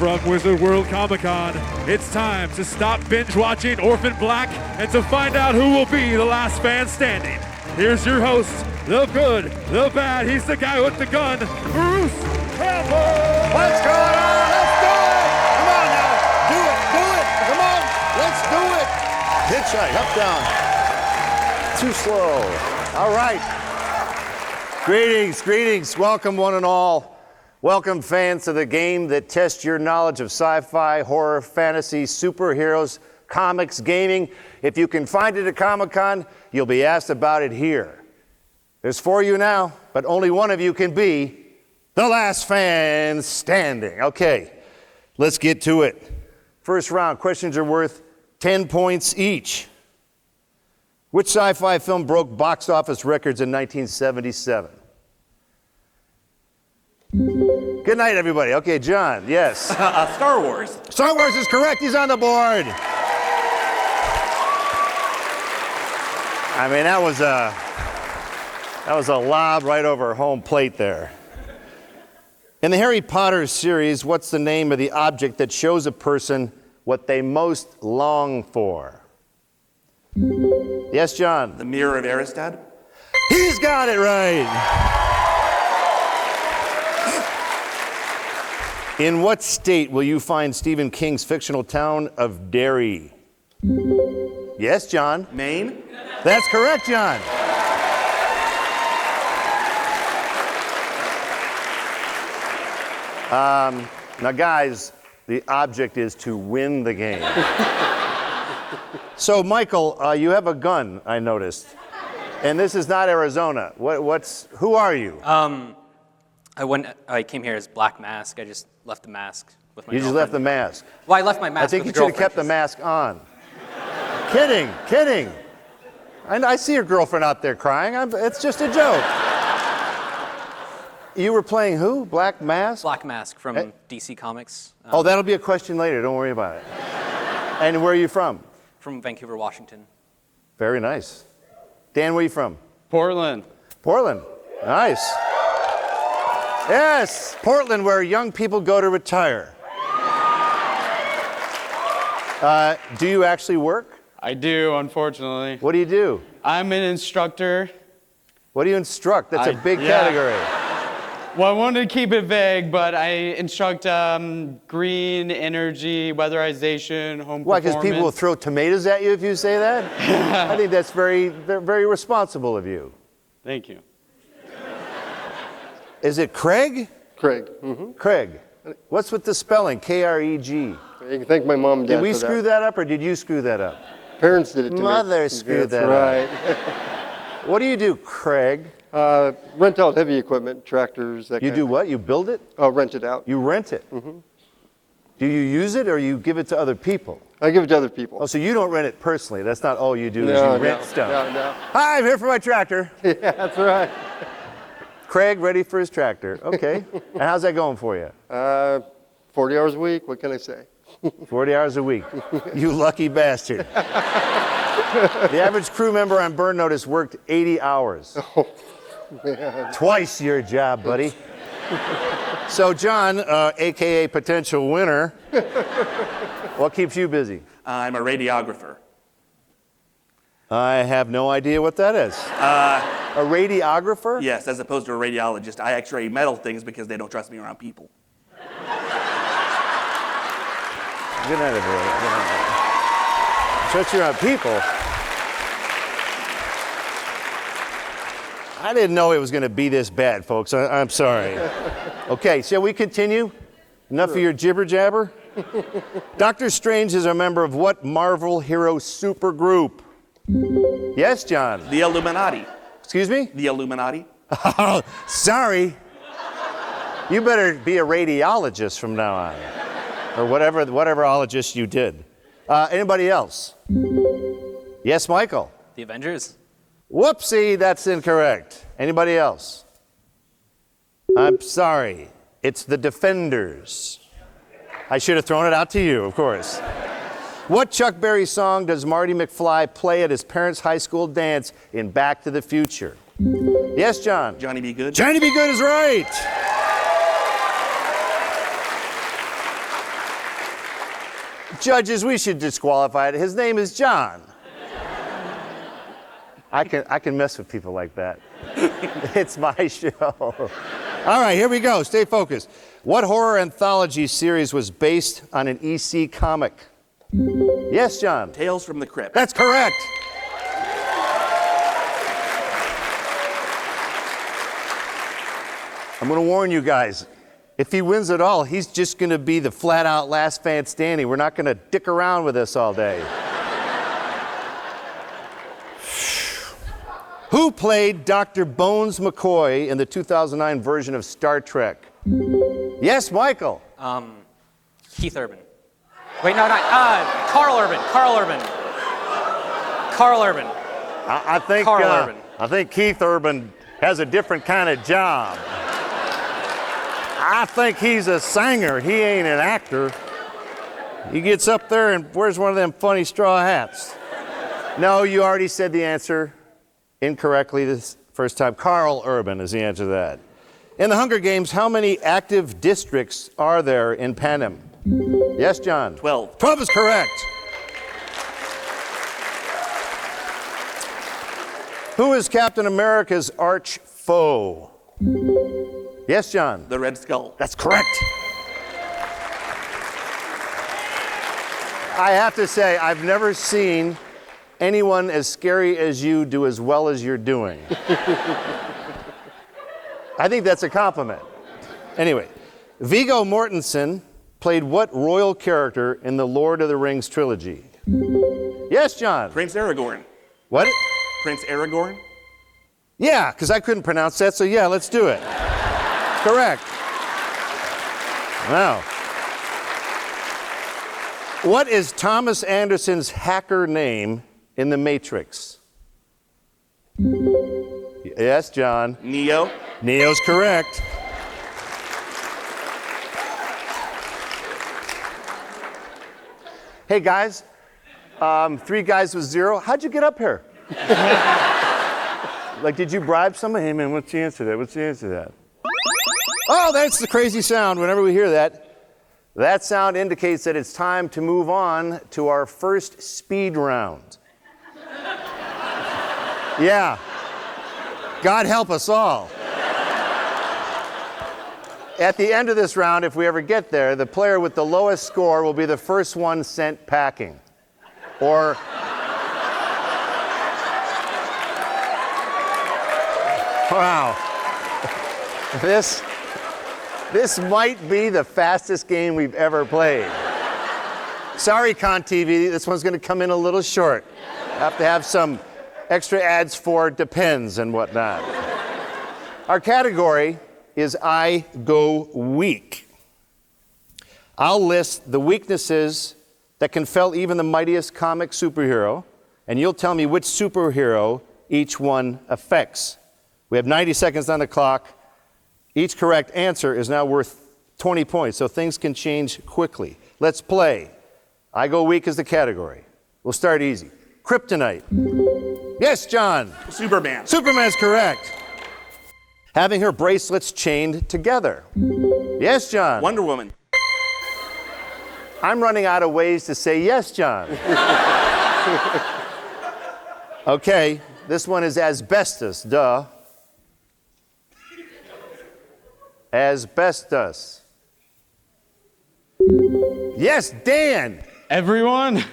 From Wizard World Comic-Con, it's time to stop binge-watching Orphan Black and to find out who will be the last fan standing. Here's your host, the good, the bad, he's the guy with the gun, Bruce Campbell! What's going on? Let's do it! Come on now! Do it! Come on! Let's do it! Hitchhike, up, down. Too slow. All right. Greetings. Welcome, one and all. Welcome, fans, to the game that tests your knowledge of sci-fi, horror, fantasy, superheroes, comics, gaming. If you can find it at Comic-Con, you'll be asked about it here. There's 4 of you now, but only one of you can be the last fan standing. Okay, let's get to it. First round, questions are worth 10 points each. Which sci-fi film broke box office records in 1977? Good night, everybody. Okay, John, yes. Star Wars. Star Wars is correct. He's on the board. I mean, that was a lob right over home plate there. In the Harry Potter series, what's the name of the object that shows a person what they most long for? Yes, John? The Mirror of Erised. He's got it right. In what state will you find Stephen King's fictional town of Derry? Yes, John? Maine. That's correct, John. Now, guys, the object is to win the game. So, Michael, you have a gun, I noticed. And this is not Arizona. Who are you? I came here as Black Mask. I just left the mask with my You just girlfriend. left the mask. Well, I left my mask I think you with should have kept the mask on. Kidding. I see your girlfriend out there crying. It's just a joke. You were playing who? Black Mask? Black Mask from DC Comics. Oh, that'll be a question later. Don't worry about it. And where are you from? From Vancouver, Washington. Very nice. Dan, where are you from? Portland. Portland. Nice. Yes, Portland, where young people go to retire. Do you actually work? I do, unfortunately. What do you do? I'm an instructor. What do you instruct? That's a big category. Well, I wanted to keep it vague, but I instruct green energy, weatherization, home Why, performance. because people will throw tomatoes at you if you say that? I think that's very responsible of you. Thank you. Is it Craig? Craig. Mm-hmm. Craig. What's with the spelling? K-R-E-G. You can thank my mom and dad Did we for screw that up, or did you screw that up? Parents did it to me. Mother screwed that up. What do you do, Craig? Rent out heavy equipment, tractors, that You kind do of what? You build it? Oh, rent it out. You rent it? Mm-hmm. Do you use it, or you give it to other people? I give it to other people. Oh, so you don't rent it personally. That's not all you do, is you rent stuff. No. Hi, I'm here for my tractor. Yeah, that's right. Craig, ready for his tractor. Okay. And how's that going for you? 40 hours a week, what can I say? 40 hours a week. You lucky bastard. The average crew member on Burn Notice worked 80 hours. Oh, man. Twice your job, buddy. So, John, a.k.a. potential winner, what keeps you busy? I'm a radiographer. I have no idea what that is. A radiographer? Yes, as opposed to a radiologist. I x-ray metal things because they don't trust me around people. Good night, everybody. Good night. Trust you around people? I didn't know it was going to be this bad, folks. I'm sorry. Okay, shall we continue? Enough of your jibber jabber? Doctor Strange is a member of what Marvel hero supergroup? Yes, John? The Illuminati. Excuse me? The Illuminati. Oh, sorry. You better be a radiologist from now on. Or whatever ologist you did. Anybody else? Yes, Michael? The Avengers. Whoopsie, that's incorrect. Anybody else? I'm sorry. It's the Defenders. I should have thrown it out to you, of course. What Chuck Berry song does Marty McFly play at his parents' high school dance in Back to the Future? Yes, John? Johnny Be Good. Johnny Be Good is right. Judges, we should disqualify it. His name is John. I can mess with people like that. It's my show. All right, here we go. Stay focused. What horror anthology series was based on an EC comic? Yes, John. Tales from the Crypt. That's correct. I'm going to warn you guys. If he wins it all, he's just going to be the flat-out last fan standing. We're not going to dick around with this all day. Who played Dr. Bones McCoy in the 2009 version of Star Trek? Yes, Michael. Keith Urban. Wait, no, not Carl Urban. Carl Urban. Carl Urban. I think Keith Urban has a different kind of job. I think he's a singer. He ain't an actor. He gets up there and wears one of them funny straw hats. No, you already said the answer incorrectly this first time. Carl Urban is the answer to that. In the Hunger Games, how many active districts are there in Panem? Yes, John? 12. 12 is correct. Who is Captain America's arch foe? Yes, John? The Red Skull. That's correct. I have to say, I've never seen anyone as scary as you do as well as you're doing. I think that's a compliment. Anyway, Viggo Mortenson played what royal character in the Lord of the Rings trilogy? Yes, John? Prince Aragorn. What? Prince Aragorn? Yeah, because I couldn't pronounce that, so yeah, let's do it. Correct. Wow. What is Thomas Anderson's hacker name in The Matrix? Yes, John? Neo. Neo's correct. Hey, guys. 3 guys with 0. How'd you get up here? Like, did you bribe someone? Hey, man, what's the answer to that? What's the answer to that? Oh, that's the crazy sound. Whenever we hear that, that sound indicates that it's time to move on to our first speed round. Yeah. God help us all. At the end of this round, if we ever get there, the player with the lowest score will be the first one sent packing. Or... Wow. This might be the fastest game we've ever played. Sorry, Con TV, this one's going to come in a little short. Have to have some extra ads for Depends and whatnot. Our category is I Go Weak. I'll list the weaknesses that can fell even the mightiest comic superhero, and you'll tell me which superhero each one affects. We have 90 seconds on the clock. Each correct answer is now worth 20 points, so things can change quickly. Let's play. I Go Weak is the category. We'll start easy. Kryptonite. Yes, John? Superman. Superman's correct. Having her bracelets chained together. Yes, John? Wonder Woman. I'm running out of ways to say yes, John. Okay, this one is asbestos, duh. Asbestos. Yes, Dan. Everyone?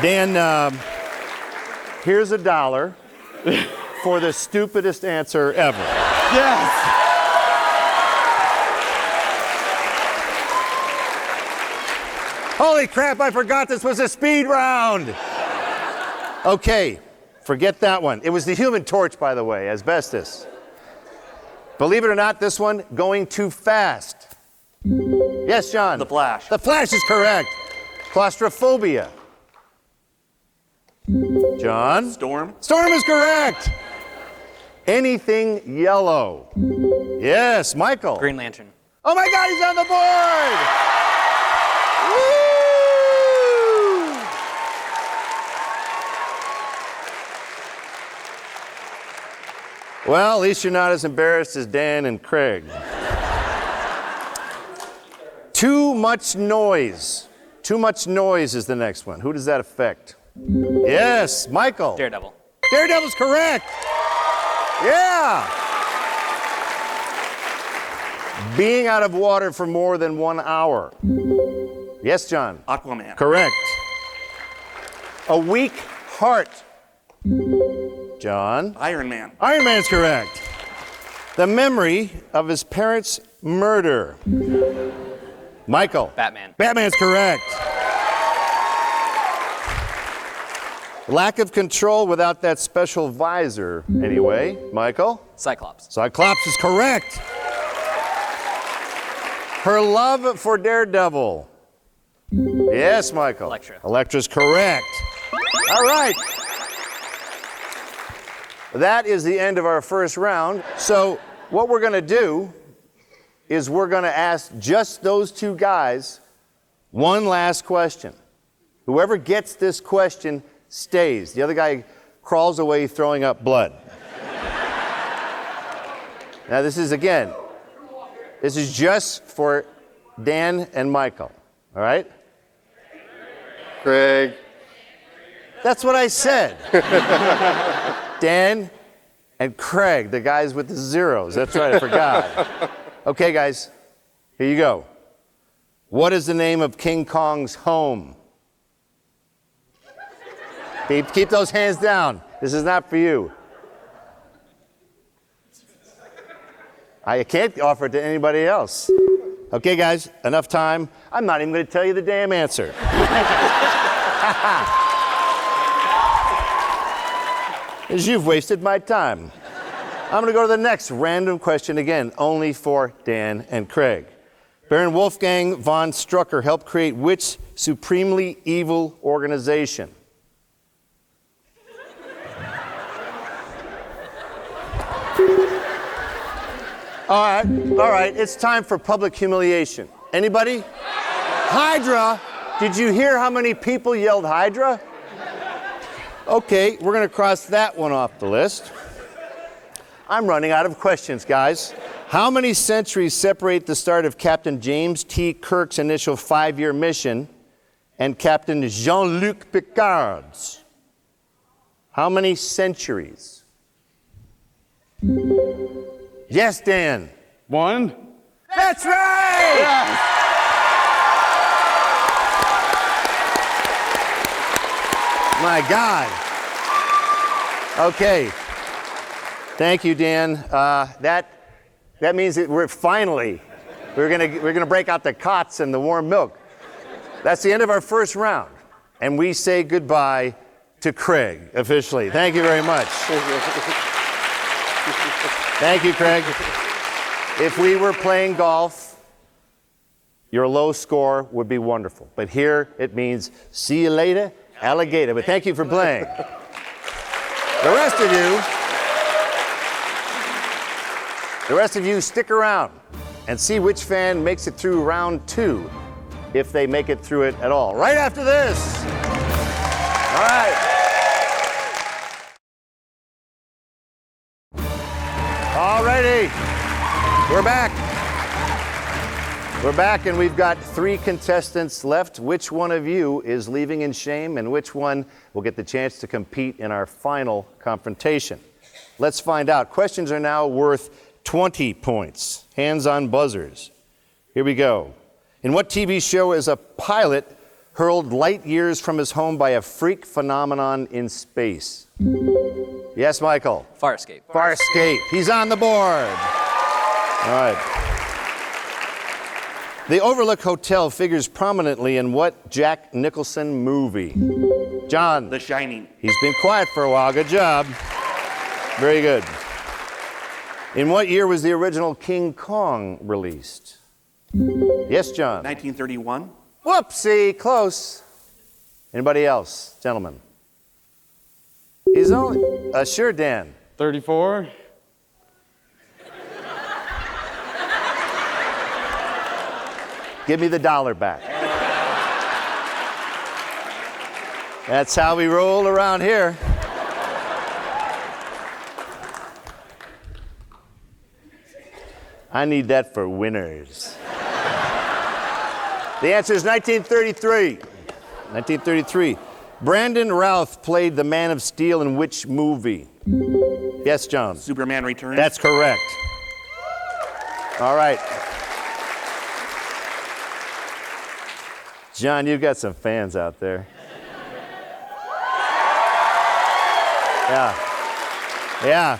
Dan, here's $1 for the stupidest answer ever. Yes. Holy crap, I forgot this was a speed round. Okay, forget that one. It was the Human Torch, by the way, asbestos. Believe it or not, this one, going too fast. Yes, John? The Flash. The Flash is correct. Claustrophobia. John? Storm. Storm is correct. Anything yellow. Yes, Michael? Green Lantern. Oh my God, he's on the board! Well, at least you're not as embarrassed as Dan and Craig. Too much noise. Too much noise is the next one. Who does that affect? Yes, Michael. Daredevil. Daredevil's correct. Yeah. Being out of water for more than 1 hour. Yes, John. Aquaman. Correct. A weak heart. John. Iron Man. Iron Man's correct. The memory of his parents' murder. Michael. Batman. Batman's correct. Lack of control without that special visor, anyway. Michael? Cyclops. Cyclops is correct. Her love for Daredevil. Yes, Michael. Elektra. Elektra's correct. All right. That is the end of our first round. So what we're going to do is we're going to ask just those two guys one last question. Whoever gets this question stays. The other guy crawls away throwing up blood. Now this is just for Dan and Michael, all right? Craig. That's what I said. Dan and Craig, the guys with the zeros. That's right, I forgot. Okay, guys, here you go. What is the name of King Kong's home? Keep those hands down. This is not for you. I can't offer it to anybody else. Okay, guys, enough time. I'm not even going to tell you the damn answer. As you've wasted my time. I'm going to go to the next random question again, only for Dan and Craig. Baron Wolfgang Von Strucker helped create which supremely evil organization? All right, it's time for public humiliation. Anybody? Hydra! Did you hear how many people yelled Hydra? Okay, we're going to cross that one off the list. I'm running out of questions, guys. How many centuries separate the start of Captain James T. Kirk's initial 5-year mission and Captain Jean-Luc Picard's? How many centuries? Yes, Dan. 1. That's right! Yes. My God. Okay. Thank you, Dan. That means that we're gonna break out the cots and the warm milk. That's the end of our first round, and we say goodbye to Craig officially. Thank you very much. Thank you, Craig. If we were playing golf, your low score would be wonderful. But here it means see you later, alligator. But thank you for playing. The rest of you stick around and see which fan makes it through round 2, if they make it through it at all. Right after this. All right. Alrighty, we're back. We're back, and we've got 3 contestants left. Which one of you is leaving in shame, and which one will get the chance to compete in our final confrontation? Let's find out. Questions are now worth 20 points. Hands on buzzers. Here we go. In what TV show is a pilot hurled light years from his home by a freak phenomenon in space? Yes, Michael. Farscape. Farscape. He's on the board. All right. The Overlook Hotel figures prominently in what Jack Nicholson movie? John. The Shining. He's been quiet for a while. Good job. Very good. In what year was the original King Kong released? Yes, John. 1931. Whoopsie, close. Anybody else, gentlemen? He's only, sure, Dan. 34. Give me the dollar back. That's how we roll around here. I need that for winners. The answer is 1933. 1933. Brandon Routh played the Man of Steel in which movie? Yes, John. Superman Returns. That's correct. All right. John, you've got some fans out there. Yeah.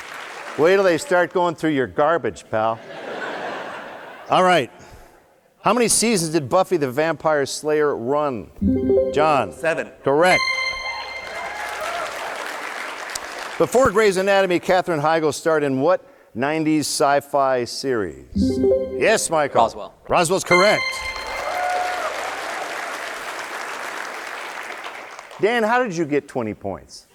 Wait till they start going through your garbage, pal. All right. How many seasons did Buffy the Vampire Slayer run? John. 7. Correct. Before Grey's Anatomy, Katherine Heigl starred in what 90s sci-fi series? Yes, Michael. Roswell. Roswell's correct. Dan, how did you get 20 points?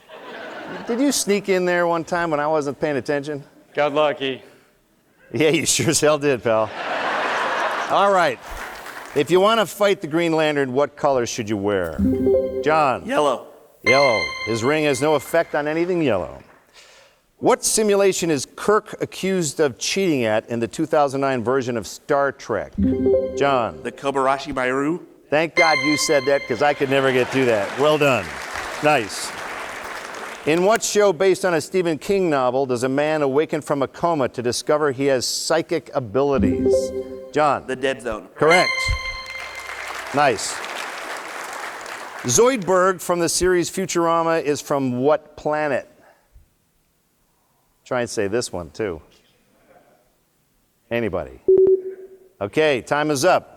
Did you sneak in there one time when I wasn't paying attention? Got lucky. Yeah, you sure as hell did, pal. All right. If you want to fight the Green Lantern, what color should you wear? John. Yellow. Yellow. His ring has no effect on anything yellow. What simulation is Kirk accused of cheating at in the 2009 version of Star Trek? John. The Kobayashi Maru. Thank God you said that because I could never get through that. Well done. Nice. In what show based on a Stephen King novel does a man awaken from a coma to discover he has psychic abilities? John. The Dead Zone. Correct. Nice. Zoidberg from the series Futurama is from what planet? Try and say this one too. Anybody? Okay, time is up.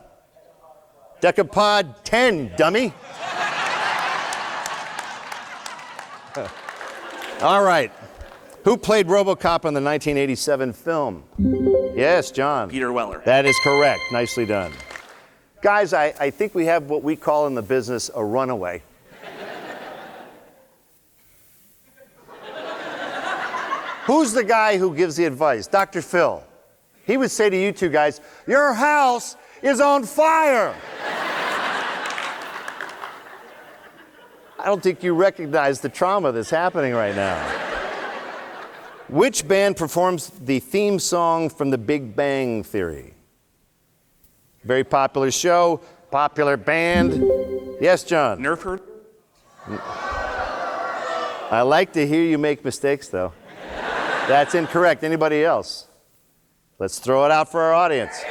Decapod 10, dummy. All right. Who played Robocop in the 1987 film? Yes, John. Peter Weller. That is correct. Nicely done. Guys, I think we have what we call in the business a runaway. Who's the guy who gives the advice? Dr. Phil. He would say to you two guys, your house is on fire. I don't think you recognize the trauma that's happening right now. Which band performs the theme song from The Big Bang Theory? Very popular show, popular band. Yes, John? Nerf her. I like to hear you make mistakes, though. That's incorrect. Anybody else? Let's throw it out for our audience.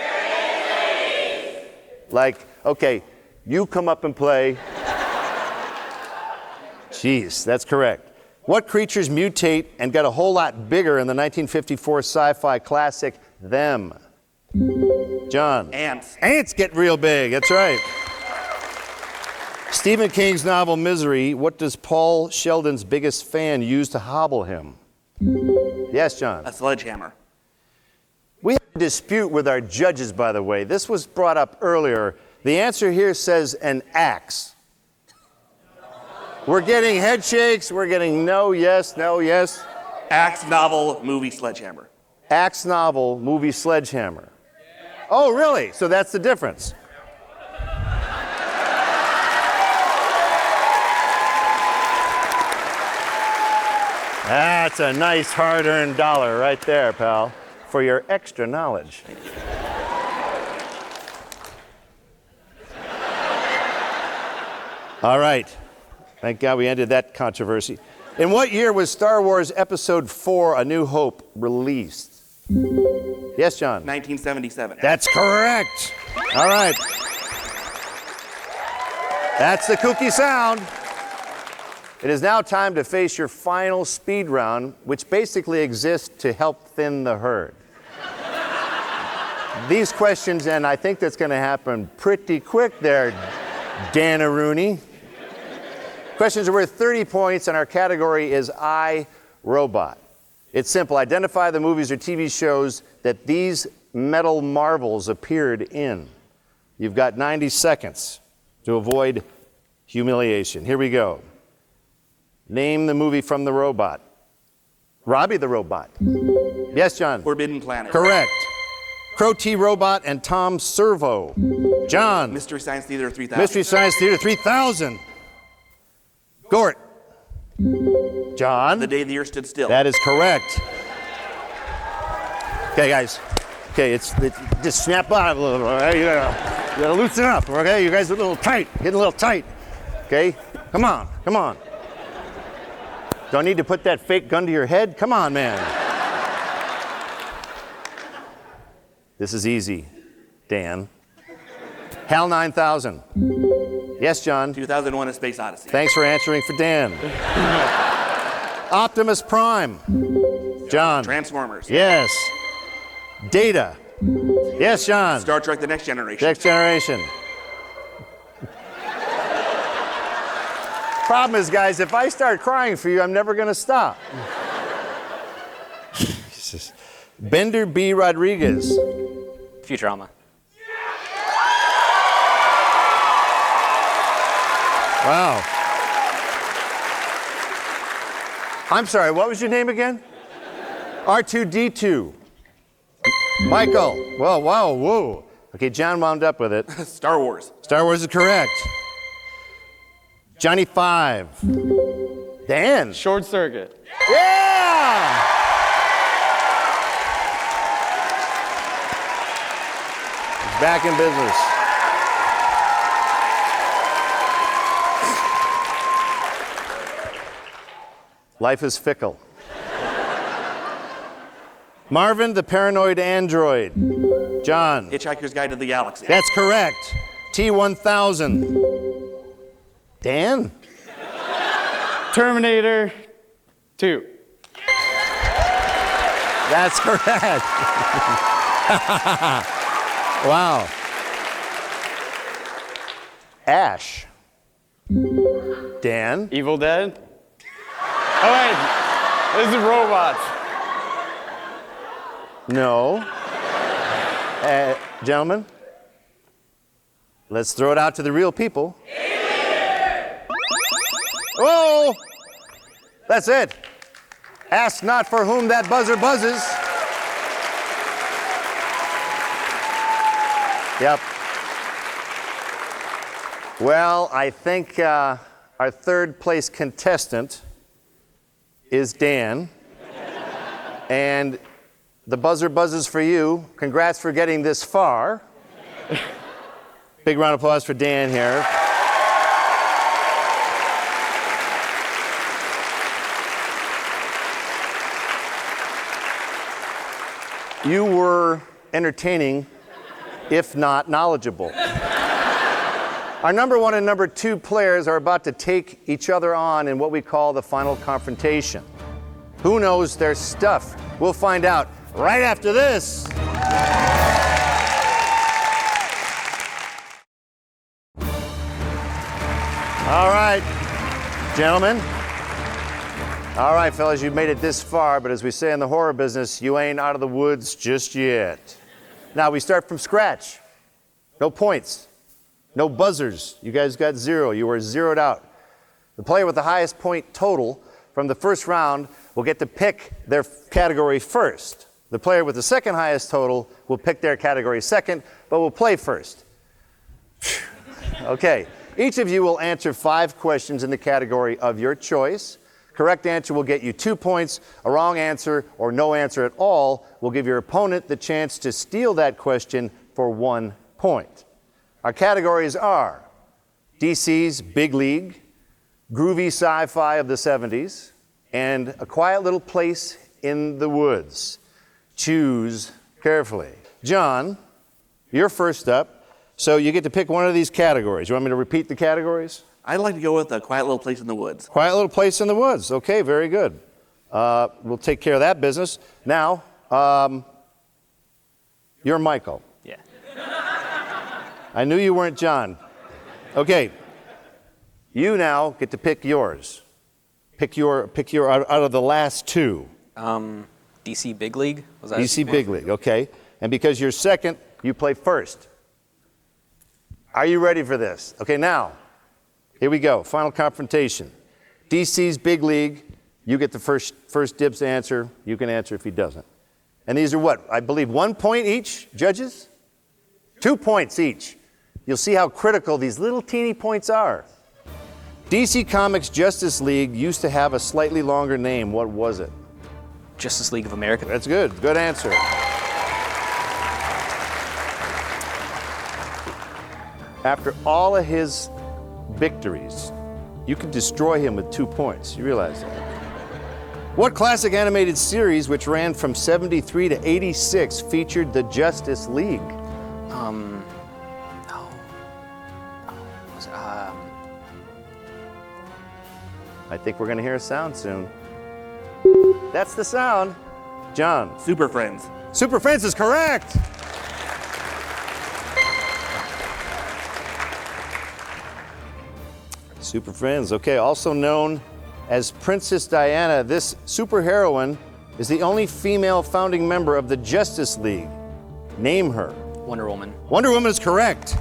Like, okay, you come up and play. Jeez, that's correct. What creatures mutate and got a whole lot bigger in the 1954 sci-fi classic, Them? John? Ants. Ants get real big, that's right. Stephen King's novel Misery, what does Paul Sheldon's biggest fan use to hobble him? Yes, John? A sledgehammer. We have a dispute with our judges, by the way. This was brought up earlier. The answer here says an axe. We're getting head shakes. We're getting no, yes, no, yes. Axe, novel, movie, sledgehammer. Axe, novel, movie, sledgehammer. Oh, really? So that's the difference. That's a nice hard-earned dollar right there, pal, for your extra knowledge. All right. Thank God we ended that controversy. In what year was Star Wars Episode 4, A New Hope, released? Yes, John? 1977. That's correct. All right. That's the kooky sound. It is now time to face your final speed round, which basically exists to help thin the herd. These questions, and I think that's going to happen pretty quick there, Dana Rooney. Questions are worth 30 points, and our category is I, Robot. It's simple. Identify the movies or TV shows that these metal marvels appeared in. You've got 90 seconds to avoid humiliation. Here we go. Name the movie from The Robot. Robbie the Robot. Yes, John? Forbidden Planet. Correct. Crow T. Robot and Tom Servo. John? Mystery Science Theater 3000. Mystery Science Theater 3000. Gort. John? The Day the Earth Stood Still. That is correct. Okay, guys. Okay, it's just snap out a little. All right? You gotta loosen up. Okay, you guys are a little tight, getting a little tight. Okay, come on. Don't need to put that fake gun to your head. Come on, man. This is easy, Dan. HAL 9000. Yes, John. 2001: A Space Odyssey. Thanks for answering for Dan. Optimus Prime. John. Transformers. Yes. Data. Yes, John. Star Trek: The Next Generation. Next Generation. Problem is, guys, if I start crying for you, I'm never going to stop. Jesus. Bender B. Rodriguez. Futurama. Wow. I'm sorry, what was your name again? R2D2. Michael. Whoa, wow, whoa. Okay, John wound up with it. Star Wars. Star Wars is correct. Johnny 5. Dan. Short Circuit. Yeah! He's back in business. Life is fickle. Marvin, the paranoid android. John. Hitchhiker's Guide to the Galaxy. That's correct. T-1000. Dan? Terminator 2. That's correct. Wow. Ash. Dan? Evil Dead. Oh wait, this is robots. No. Gentlemen, let's throw it out to the real people. Oh! That's it. Ask not for whom that buzzer buzzes. Yep. Well, I think our third place contestant is Dan. And the buzzer buzzes for you. Congrats for getting this far. Big round of applause for Dan here. You were entertaining, if not knowledgeable. Our number 1 and number 2 players are about to take each other on in what we call the final confrontation. Who knows their stuff? We'll find out right after this. All right, gentlemen. All right, fellas, you've made it this far, but as we say in the horror business, you ain't out of the woods just yet. Now, we start from scratch. No points. No buzzers. You guys got 0. You were zeroed out. The player with the highest point total from the first round will get to pick their category first. The player with the second highest total will pick their category second, but will play first. Okay. Each of you will answer 5 questions in the category of your choice. Correct answer will get you 2 points. A wrong answer or no answer at all will give your opponent the chance to steal that question for 1 point. Our categories are DC's Big League, groovy sci-fi of the 70s, and A Quiet Little Place in the Woods. Choose carefully. John, you're first up, so you get to pick one of these categories. You want me to repeat the categories? I'd like to go with A Quiet Little Place in the Woods. Quiet Little Place in the Woods. Okay, very good. We'll take care of that business. Now, you're Michael. Yeah. I knew you weren't John. Okay. You now get to pick yours. Pick your out of the last 2. DC Big League? Was that DC Big League, okay. And because you're second, you play first. Are you ready for this? Okay, now, here we go. Final confrontation. DC's Big League, you get the first dibs to answer. You can answer if he doesn't. And these are what? I believe 1 point each, judges? 2 points each. You'll see how critical these little teeny points are. DC Comics Justice League used to have a slightly longer name. What was it? Justice League of America. That's good. Good answer. After all of his victories, you can destroy him with 2 points. You realize that? What classic animated series, which ran from 73 to 86, featured the Justice League? I think we're going to hear a sound soon. That's the sound. John. Super Friends. Super Friends is correct. Super Friends, okay, also known as Princess Diana, this superheroine is the only female founding member of the Justice League. Name her. Wonder Woman. Wonder Woman is correct.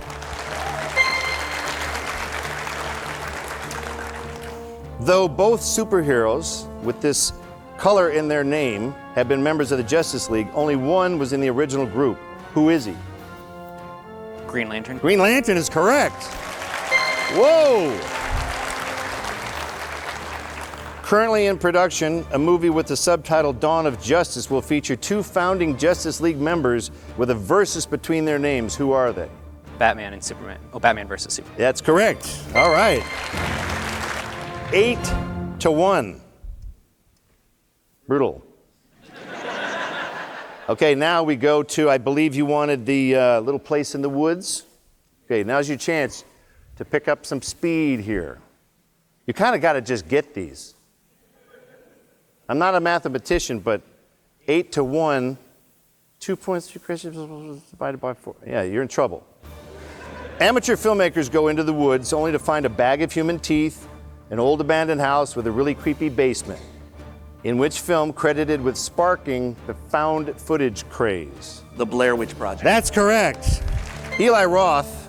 Though both superheroes with this color in their name have been members of the Justice League, only one was in the original group. Who is he? Green Lantern. Green Lantern is correct. Whoa! Currently in production, a movie with the subtitle Dawn of Justice will feature 2 founding Justice League members with a versus between their names. Who are they? Batman and Superman. Oh, Batman versus Superman. That's correct. All right. 8-1. Brutal. Okay, now we go to, I believe you wanted the little place in the woods. Okay, now's your chance to pick up some speed here. You kind of got to just get these. I'm not a mathematician, but 8-1, 2 points, 2 questions divided by 4. Yeah, you're in trouble. Amateur filmmakers go into the woods only to find a bag of human teeth, an old abandoned house with a really creepy basement. In which film credited with sparking the found footage craze? The Blair Witch Project. That's correct. Eli Roth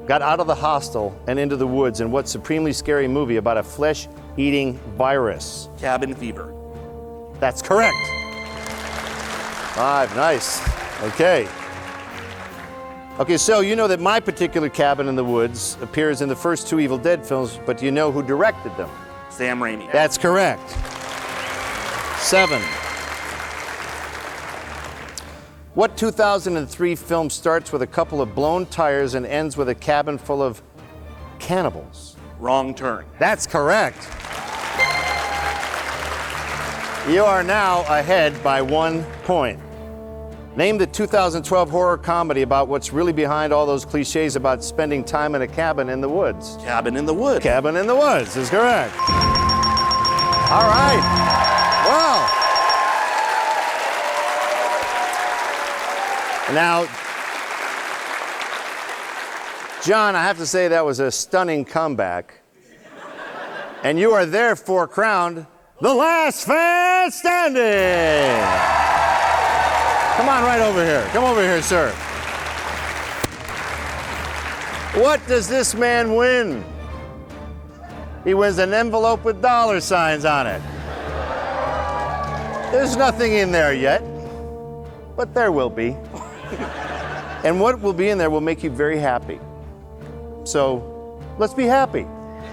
got out of the hostel and into the woods in what supremely scary movie about a flesh-eating virus? Cabin Fever. That's correct. 5, nice. Okay. Okay, so you know that my particular cabin in the woods appears in the first 2 Evil Dead films, but do you know who directed them? Sam Raimi. That's correct. 7. What 2003 film starts with a couple of blown tires and ends with a cabin full of cannibals? Wrong Turn. That's correct. You are now ahead by 1 point. Name the 2012 horror comedy about what's really behind all those cliches about spending time in a cabin in the woods. Cabin in the Woods. Cabin in the Woods is correct. All right. Wow. Now, John, I have to say that was a stunning comeback. And you are therefore crowned the last fan standing. Come on right over here. Come over here, sir. What does this man win? He wins an envelope with $ signs on it. There's nothing in there yet, but there will be. And what will be in there will make you very happy. So let's be happy.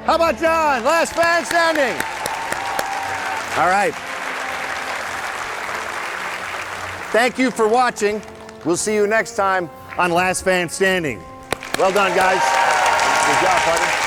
How about John? Last fan standing. All right. Thank you for watching. We'll see you next time on Last Fan Standing. Well done, guys. Good job, buddy.